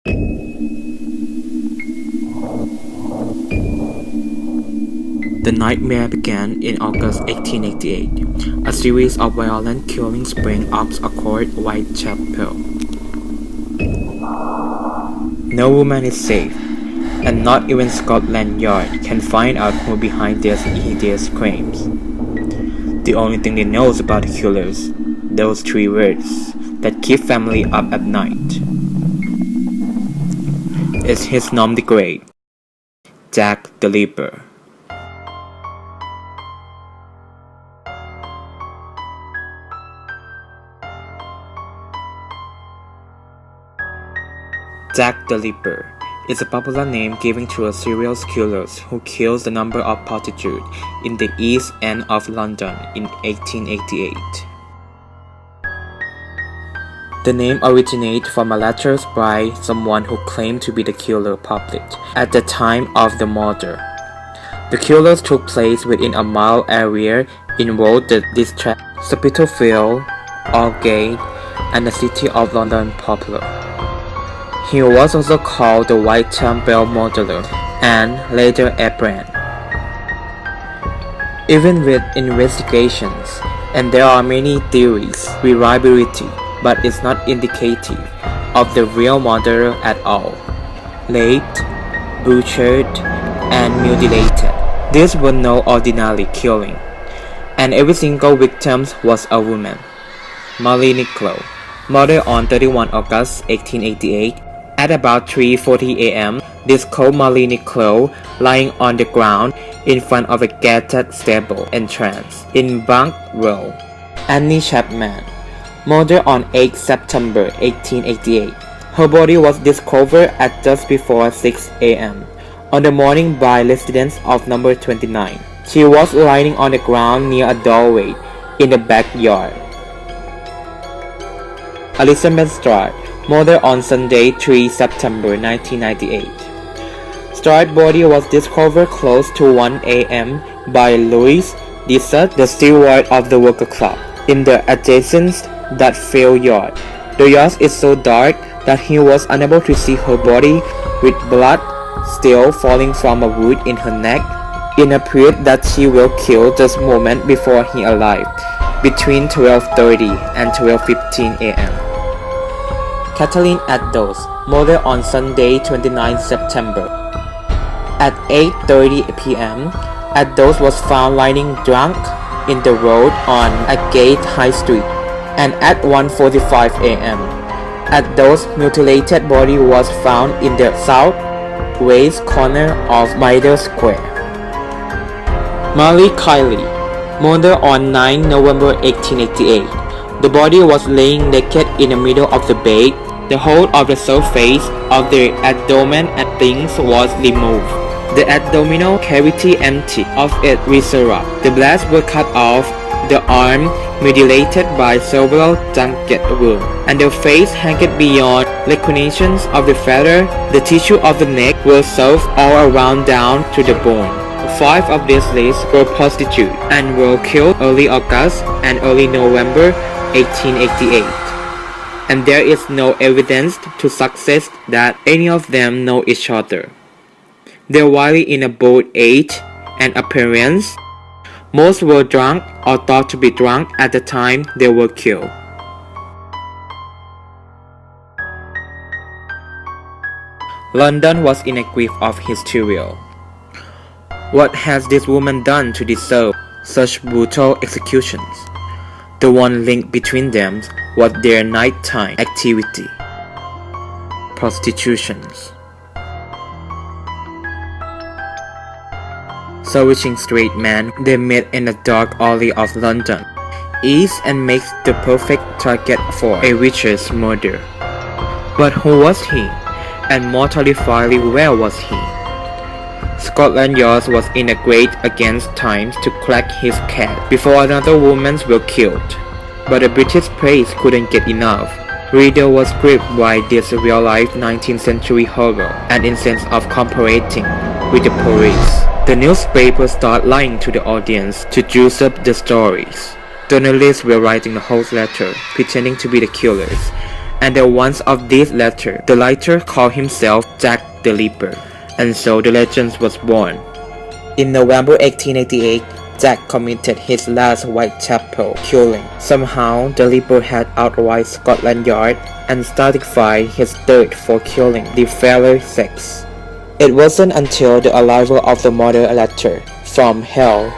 The nightmare began in August 1888. A series of violent killings sprang up across Whitechapel. No woman is safe, and not even Scotland Yard can find out who behind these hideous crimes. The only thing they know about the killers, those three words that keep family up at night, is his nom de guerre, Jack the Ripper. Jack the Ripper is a popular name given to a serial killer who kills a number of prostitutes in the East End of London in 1888. The name originates from a letter by someone who claimed to be the killer published at the time of the murder. The killers took place within a mile area involved the district, Spitalfields, Aldgate, and the City of London proper. He was also called the Whitechapel Murderer and later Abraham. Even with investigations, and there are many theories, reliability, but it's not indicative of the real murderer at all. Raped, butchered, and mutilated. These were no ordinary killing, and every single victim was a woman. Molly Nichol, murdered on 31 August 1888, at about 3:40 a.m., discovered Molly Nichol lying on the ground in front of a gated stable entrance in Bank Row. Annie Chapman, murdered on 8 September 1888. Her body was discovered at just before 6 a.m. on the morning by residents of number 29. She was lying on the ground near a doorway in the backyard. Elizabeth Stride, murdered on Sunday 3 September 1998. Stride's body was discovered close to 1 a.m. by Louis Dissert, the steward of the worker club, in the adjacent Dudfield yard. The yard is so dark that he was unable to see her body, with blood still falling from a wound in her neck. It appeared that she was killed just moments before he arrived, between 12:30 and 12:15 a.m. Kathleen Addos, murdered on Sunday 29 September. At 8:30 p.m., Addos was found lying drunk in the road on Agate High Street, and at 1:45 a.m., Addos' mutilated body was found in the southwest corner of Mitre Square. Molly Kiley, murdered on 9 November 1888. The body was laying naked in the middle of the bed. The whole of the surface of the abdomen and things was removed. The abdominal cavity emptied of its viscera. The breasts were cut off, the arm mutilated by several jagged wounds, and the face hanging beyond recognitions of the feather. The tissue of the neck was served all around down to the bone. 5 of these ladies were prostitutes and were killed early August and early November 1888. And there is no evidence to suggest that any of them know each other. They were in a both age and appearance. Most were drunk or thought to be drunk at the time they were killed. London was in a grief of hysteria. What has this woman done to deserve such brutal executions? The one link between them was their nighttime activity, prostitutions. Searching straight men, they met in the dark alley of London East and makes the perfect target for a witch's murder. But who was he? And more terrifyingly, where was he? Scotland Yard was in a great against times to crack his case before another woman was killed. But the British press couldn't get enough. Reader was gripped by this real-life 19th century horror and instead of cooperating with the police, the newspaper started lying to the audience to juice up the stories. Journalists were writing the whole letter, pretending to be the killers, and in one of these letters, the writer called himself Jack the Ripper, and so the legend was born. In November 1888, Jack committed his last Whitechapel killing. Somehow, the Ripper had outright Scotland Yard and certified his third for killing the fairer sex. It wasn't until the arrival of the murder letter from hell,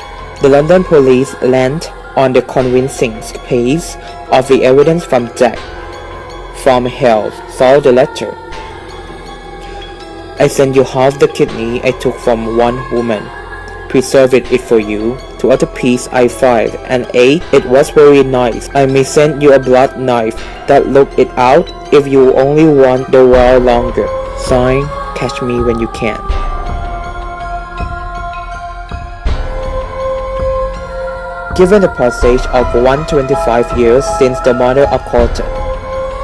the London police leaned on the convincing pace of the evidence from Jack from hell saw the letter. I sent you half the kidney I took from one woman, preserved it for you. To other piece I fried and ate. It was very nice. I may send you a blood knife that look it out if you only want the while longer. Signed, Catch Me When You Can. Given the passage of 125 years since the murder of Colton,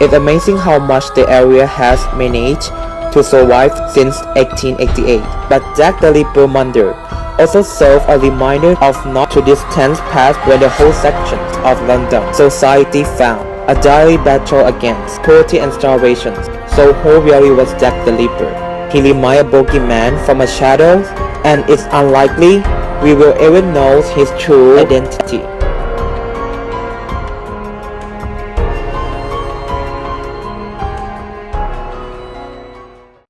it's amazing how much the area has managed to survive since 1888. But Jack the Ripper murder also serves a reminder of not too distant past when the whole section of London society found a daily battle against poverty and starvation. So who really was Jack the Ripper? He reminded a bogeyman from a shadow, and it's unlikely we will ever know his true identity.